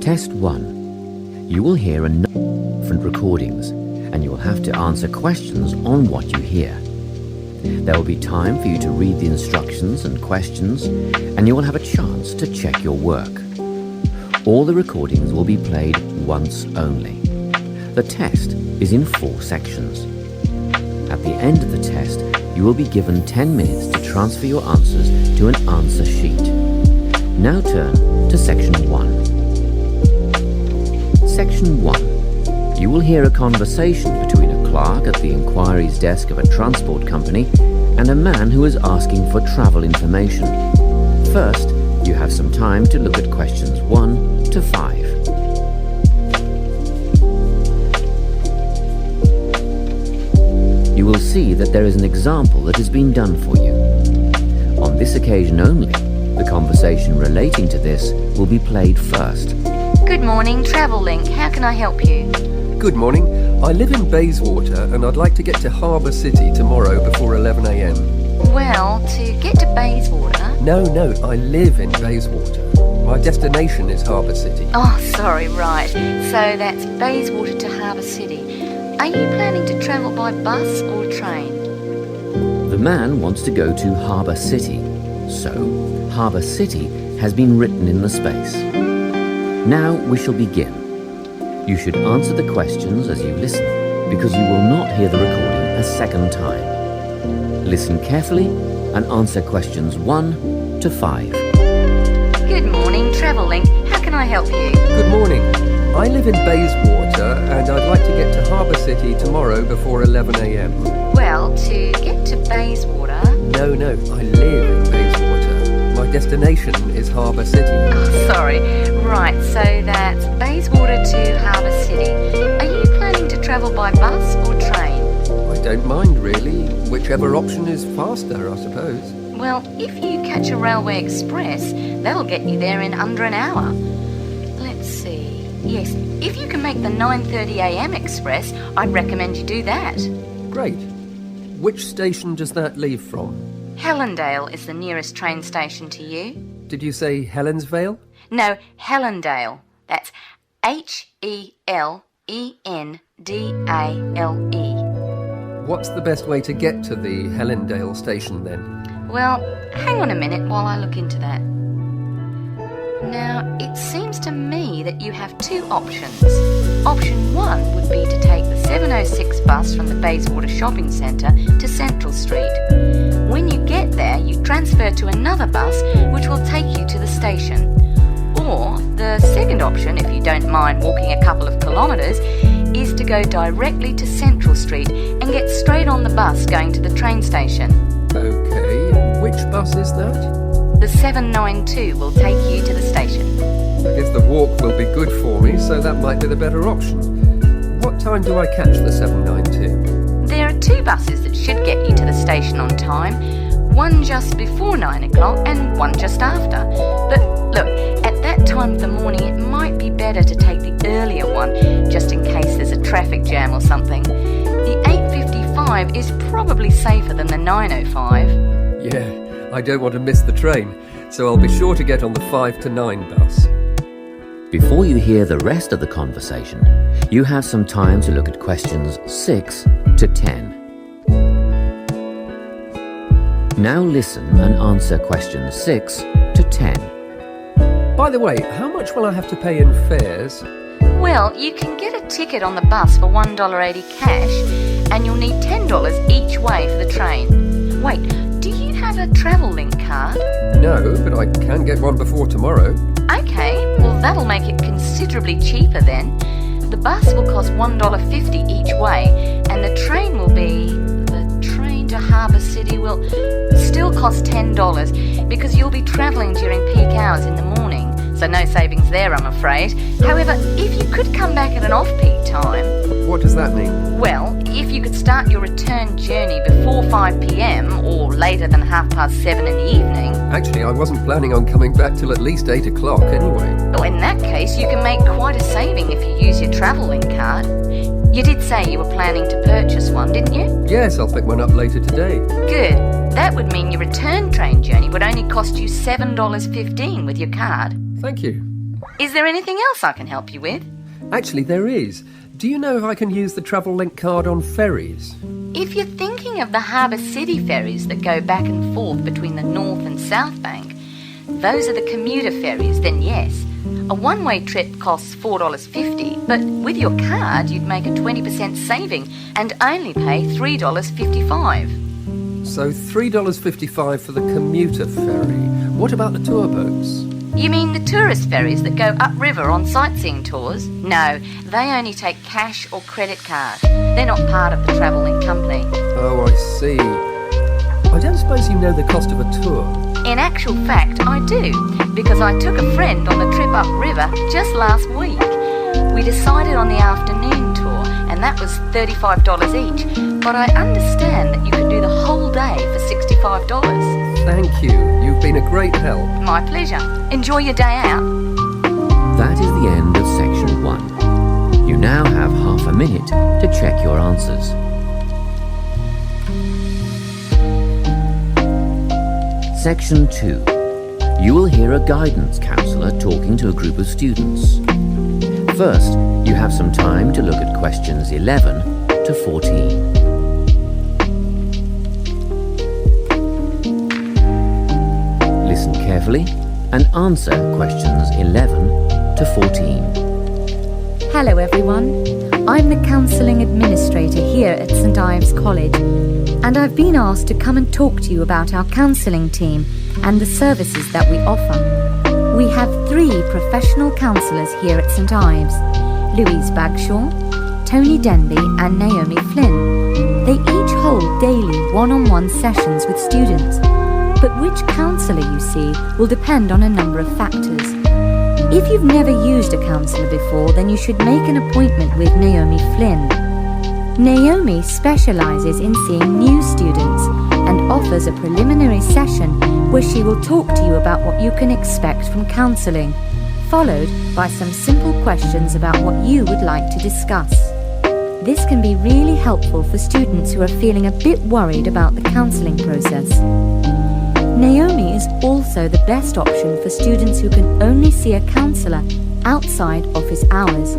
Test 1. You will hear a number of different recordings, and you will have to answer questions on what you hear. There will be time for you to read the instructions and questions, and you will have a chance to check your work. All the recordings will be played once only. The test is in 4 sections. At the end of the test, you will be given 10 minutes to transfer your answers to an answer sheet. Now turn to Section 1. Section 1. You will hear a conversation between a clerk at the inquiries desk of a transport company and a man who is asking for travel information. First, you have some time to look at questions 1 to 5. You will see that there is an example that has been done for you. On this occasion only, the conversation relating to this will be played first. Good morning, Travel Link. How can I help you? Good morning. I live in Bayswater and I'd like to get to Harbour City tomorrow before 11 a.m. Well, to get to Bayswater... No, I live in Bayswater. My destination is Harbour City. Oh, sorry, right. So that's Bayswater to Harbour City. Are you planning to travel by bus or train? The man wants to go to Harbour City, so Harbour City has been written in the space. Now we shall begin. You should answer the questions as you listen, because you will not hear the recording a second time. Listen carefully and answer questions 1 to 5. Good morning, Travel Link. How can I help you? Good morning. I live in Bayswater and I'd like to get to Harbour City tomorrow before 11 a.m. Well, to get to Bayswater... No, I live in Bayswater. My destination is Harbour City. Oh, sorry. Right, so that's Bayswater to Harbour City. Are you planning to travel by bus or train? I don't mind really. Whichever option is faster, I suppose. Well, if you catch a railway express, that'll get you there in under an hour. Let's see. Yes, if you can make the 9:30 a.m. express, I'd recommend you do that. Great. Which station does that leave from? Helendale is the nearest train station to you. Did you say Helensvale? No, Helendale. That's Helendale. What's the best way to get to the Helendale station then? Well, hang on a minute while I look into that. Now, it seems to me that you have 2 options. Option 1 would be to take the 7:06 bus from the Bayswater Shopping Centre to Central Street. When you get there, you transfer to another bus which will take you to the station. Or the second option, if you don't mind walking a couple of kilometres, is to go directly to Central Street and get straight on the bus going to the train station. Okay, which bus is that? The 792 will take you to the station. I guess the walk will be good for me, so that might be the better option. What time do I catch the 792? There are 2 buses that should get you to the station on time. One just before 9 o'clock and one just after. But look, at that time of the morning it might be better to take the earlier one, just in case there's a traffic jam or something. The 8:55 is probably safer than the 9:05. Yeah, I don't want to miss the train, so I'll be sure to get on the 5 to 9 bus. Before you hear the rest of the conversation, you have some time to look at questions 6 to 10. Now listen and answer questions 6 to 10. By the way, how much will I have to pay in fares? Well, you can get a ticket on the bus for $1.80 cash, and you'll need $10 each way for the train. Wait, do you have a Travel Link card? No, but I can get one before tomorrow. Okay, well that'll make it considerably cheaper then. The bus will cost $1.50 each way, and the train to Harbour City will still cost $10 because you'll be travelling during peak hours in the morning, so no savings there, I'm afraid. However, if you could come back at an off-peak time... What does that mean? Well, if you could start your return journey before 5 p.m. or later than 7:30 in the evening... Actually, I wasn't planning on coming back till at least 8 o'clock anyway. Oh, in that case, you can make quite a saving if you use your Travel Link card. You did say you were planning to purchase one, didn't you? Yes, I'll pick one up later today. Good. That would mean your return train journey would only cost you $7.15 with your card. Thank you. Is there anything else I can help you with? Actually, there is. Do you know if I can use the Travel Link card on ferries? If you're thinking of the Harbour City ferries that go back and forth between the North and South Bank, those are the commuter ferries, then yes. A one-way trip costs $4.50, but with your card you'd make a 20% saving and only pay $3.55. So $3.55 for the commuter ferry. What about the tour boats? You mean the tourist ferries that go upriver on sightseeing tours? No, they only take cash or credit card. They're not part of the Travel Link company. Oh, I see. I don't suppose you know the cost of a tour? In actual fact, I do, because I took a friend on the trip upriver just last week. We decided on the afternoon tour, and that was $35 each, but I understand that you can do the whole day for $65. Thank you. You've been a great help. My pleasure. Enjoy your day out. That is the end of section 1. You now have half a minute to check your answers. Section 2. You will hear a guidance counsellor talking to a group of students. First, you have some time to look at questions 11 to 14. Listen carefully and answer questions 11 to 14. Hello everyone, I'm the Counselling Administrator here at St Ives College, and I've been asked to come and talk to you about our counselling team and the services that we offer. We have 3 professional counsellors here at St Ives, Louise Bagshaw, Tony Denby and Naomi Flynn. They each hold daily one-on-one sessions with students, but which counsellor you see will depend on a number of factors. If you've never used a counsellor before, then you should make an appointment with Naomi Flynn. Naomi specialises in seeing new students and offers a preliminary session where she will talk to you about what you can expect from counselling, followed by some simple questions about what you would like to discuss. This can be really helpful for students who are feeling a bit worried about the counselling process. Naomi is also the best option for students who can only see a counsellor outside office hours.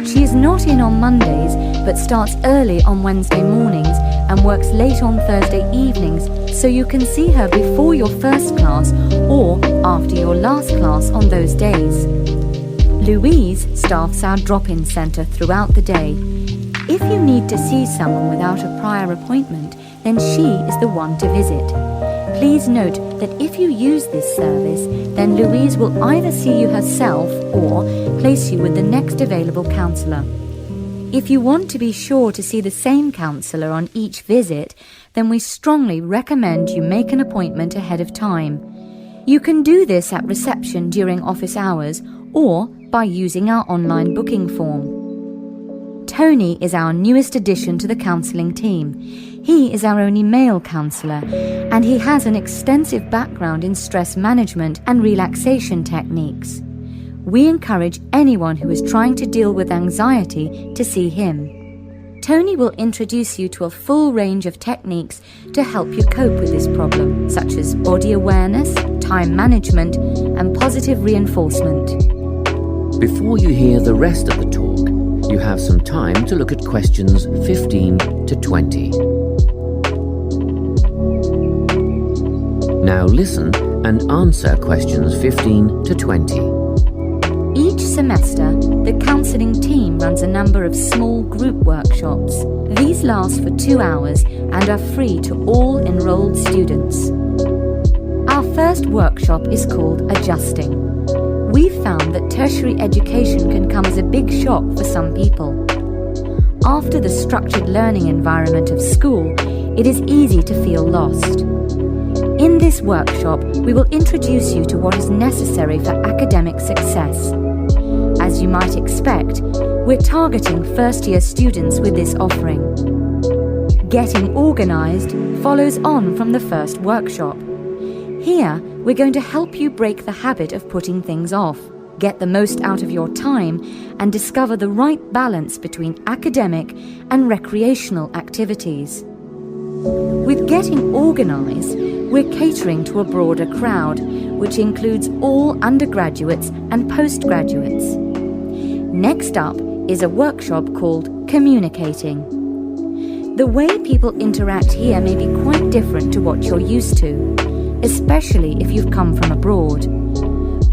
She is not in on Mondays, but starts early on Wednesday mornings and works late on Thursday evenings, so you can see her before your first class or after your last class on those days. Louise staffs our drop-in centre throughout the day. If you need to see someone without a prior appointment, then she is the one to visit. Please note that if you use this service, then Louise will either see you herself or place you with the next available counsellor. If you want to be sure to see the same counsellor on each visit, then we strongly recommend you make an appointment ahead of time. You can do this at reception during office hours or by using our online booking form. Tony is our newest addition to the counselling team. He is our only male counsellor, and he has an extensive background in stress management and relaxation techniques. We encourage anyone who is trying to deal with anxiety to see him. Tony will introduce you to a full range of techniques to help you cope with this problem, such as body awareness, time management, and positive reinforcement. Before you hear the rest of the talk, you have some time to look at questions 15 to 20. Now listen and answer questions 15 to 20. Each semester, the counselling team runs a number of small group workshops. These last for 2 hours and are free to all enrolled students. Our first workshop is called Adjusting. We've found that tertiary education can come as a big shock for some people. After the structured learning environment of school, it is easy to feel lost. In this workshop, we will introduce you to what is necessary for academic success. As you might expect, we're targeting first-year students with this offering. Getting organised follows on from the first workshop. Here, we're going to help you break the habit of putting things off, get the most out of your time, and discover the right balance between academic and recreational activities. With Getting Organised, we're catering to a broader crowd, which includes all undergraduates and postgraduates. Next up is a workshop called Communicating. The way people interact here may be quite different to what you're used to, especially if you've come from abroad.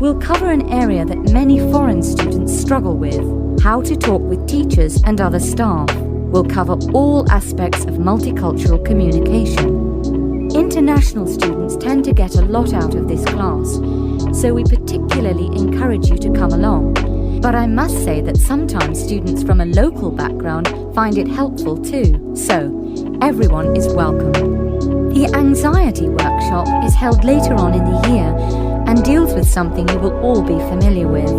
We'll cover an area that many foreign students struggle with: how to talk with teachers and other staff. We'll cover all aspects of multicultural communication. International students tend to get a lot out of this class, so we particularly encourage you to come along. But I must say that sometimes students from a local background find it helpful too, so everyone is welcome. The anxiety workshop is held later on in the year and deals with something you will all be familiar with: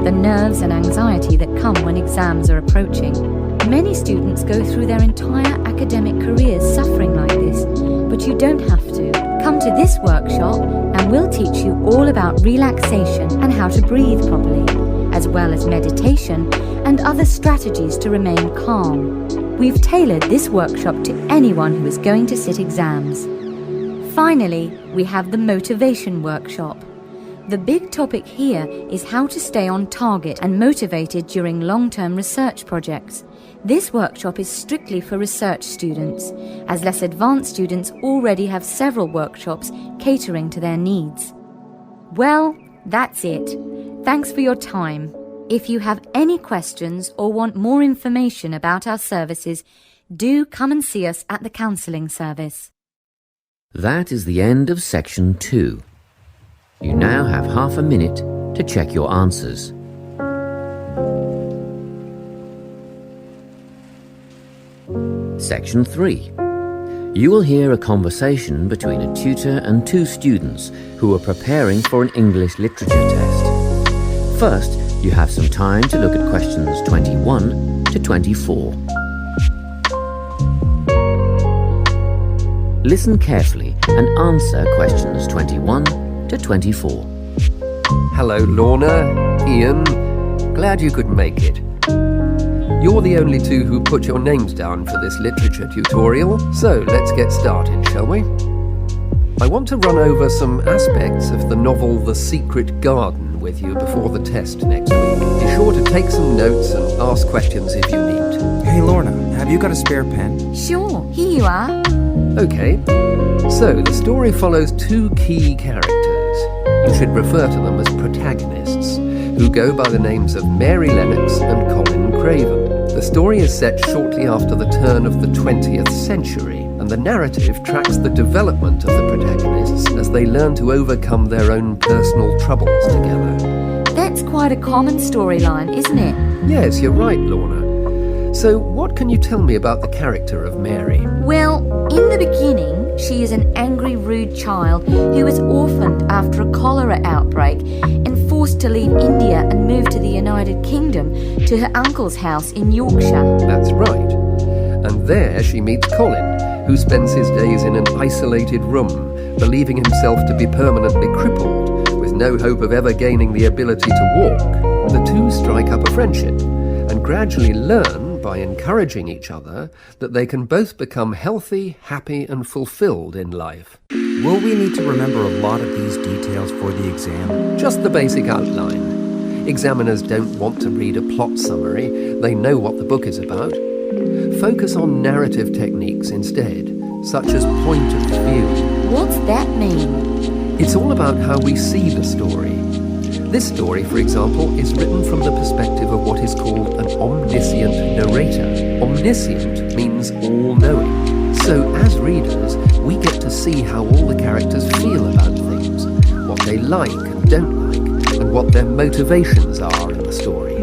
the nerves and anxiety that come when exams are approaching. Many students go through their entire academic careers suffering like this, but you don't have to. Come to this workshop and we'll teach you all about relaxation and how to breathe properly, as well as meditation and other strategies to remain calm. We've tailored this workshop to anyone who is going to sit exams. Finally, we have the motivation workshop. The big topic here is how to stay on target and motivated during long-term research projects. This workshop is strictly for research students, as less advanced students already have several workshops catering to their needs. Well, that's it. Thanks for your time. If you have any questions or want more information about our services, do come and see us at the counselling service. That is the end of section 2. You now have half a minute to check your answers. Section 3. You will hear a conversation between a tutor and 2 students who are preparing for an English literature test. First, you have some time to look at questions 21 to 24. Listen carefully and answer questions 21 to 24. Hello, Lorna, Ian. Glad you could make it. You're the only 2 who put your names down for this literature tutorial, so let's get started, shall we? I want to run over some aspects of the novel The Secret Garden with you before the test next week. Be sure to take some notes and ask questions if you need. Hey Lorna, have you got a spare pen? Sure, here you are. Okay, so the story follows 2 key characters. You should refer to them as protagonists, who go by the names of Mary Lennox and Colin Craven. The story is set shortly after the turn of the 20th century, and the narrative tracks the development of the protagonists as they learn to overcome their own personal troubles together. That's quite a common storyline, isn't it? Yes, you're right, Lorna. So, what can you tell me about the character of Mary? Well, in the beginning, she is an angry, rude child who was orphaned after a cholera outbreak and forced to leave India and move to the United Kingdom to her uncle's house in Yorkshire. That's right. And there she meets Colin, who spends his days in an isolated room, believing himself to be permanently crippled, with no hope of ever gaining the ability to walk. The 2 strike up a friendship and gradually learn, by encouraging each other, that they can both become healthy, happy and fulfilled in life. Will we need to remember a lot of these details for the exam? Just the basic outline. Examiners don't want to read a plot summary, they know what the book is about. Focus on narrative techniques instead, such as point of view. What's that mean? It's all about how we see the story. This story, for example, is written from the perspective of what is called an omniscient narrator. Omniscient means all-knowing. So, as readers, we get to see how all the characters feel about things, what they like and don't like, and what their motivations are in the story.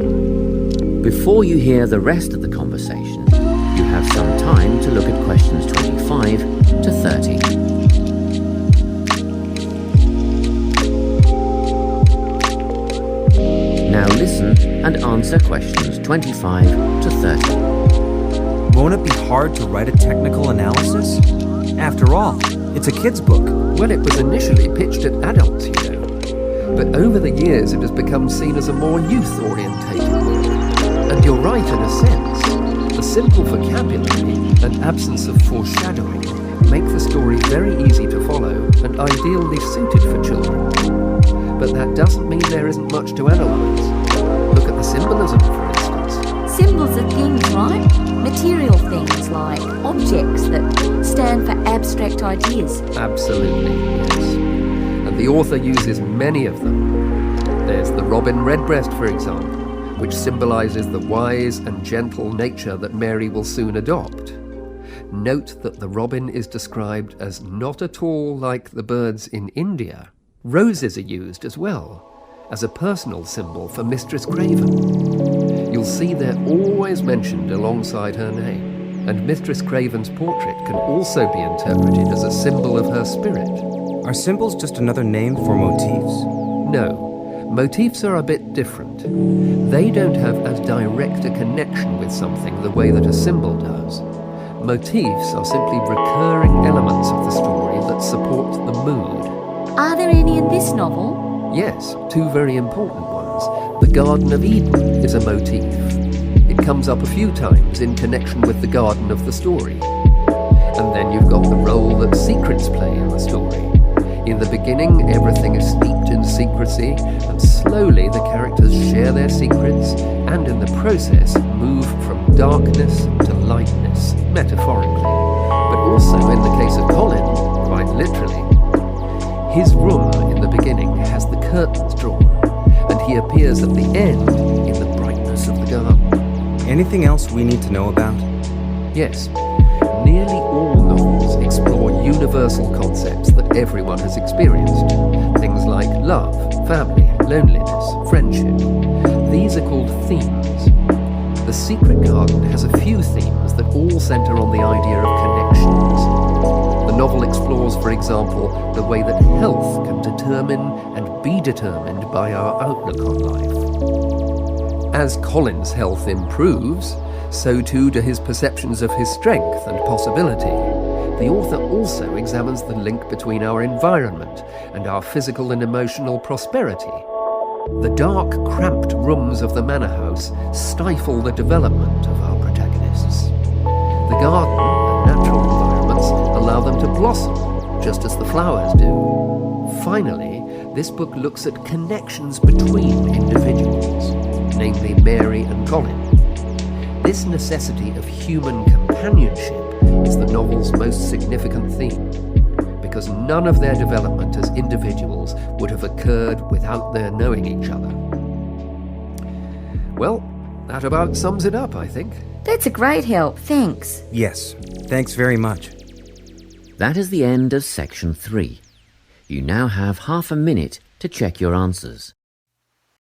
Before you hear the rest of the conversation, you have some time to look at questions 25 to 30. Now listen and answer questions 25 to 30. Won't it be hard to write a technical analysis? After all, it's a kid's book. Well, it was initially pitched at adults, you know. But over the years it has become seen as a more youth-orientated book. And you're right in a sense. The simple vocabulary and absence of foreshadowing make the story very easy to follow and ideally suited for children. But that doesn't mean there isn't much to analyse. Look at the symbolism, for instance. Symbols are things, right? Material things like objects that stand for abstract ideas. Absolutely, yes. And the author uses many of them. There's the robin redbreast, for example, which symbolises the wise and gentle nature that Mary will soon adopt. Note that the robin is described as not at all like the birds in India. Roses are used as well, as a personal symbol for Mistress Craven. You'll see they're always mentioned alongside her name, and Mistress Craven's portrait can also be interpreted as a symbol of her spirit. Are symbols just another name for motifs? No, motifs are a bit different. They don't have as direct a connection with something the way that a symbol does. Motifs are simply recurring elements of the story that support the mood. Are there any in this novel? Yes, two very important ones. The Garden of Eden is a motif. It comes up a few times in connection with the garden of the story. And then you've got the role that secrets play in the story. In the beginning, everything is steeped in secrecy, and slowly the characters share their secrets, and in the process move from darkness to lightness, metaphorically, but also in the case of Colin, quite literally. His room in the beginning has the curtains drawn, and he appears at the end in the brightness of the garden. Anything else we need to know about? Yes, nearly all novels explore universal concepts that everyone has experienced. Things like love, family, loneliness, friendship. These are called themes. The Secret Garden has a few themes that all centre on the idea of connections. The novel explores, for example, the way that health can determine and be determined by our outlook on life. As Colin's health improves, so too do his perceptions of his strength and possibility. The author also examines the link between our environment and our physical and emotional prosperity. The dark, cramped rooms of the manor house stifle the development of our protagonists. The garden and natural environments allow them to blossom, just as the flowers do. Finally, this book looks at connections between individuals, namely Mary and Colin. This necessity of human companionship is the novel's most significant theme, because none of their development as individuals would have occurred without their knowing each other. Well, that about sums it up, I think. That's a great help, thanks. Yes, thanks very much. That is the end of section 3. You now have half a minute to check your answers.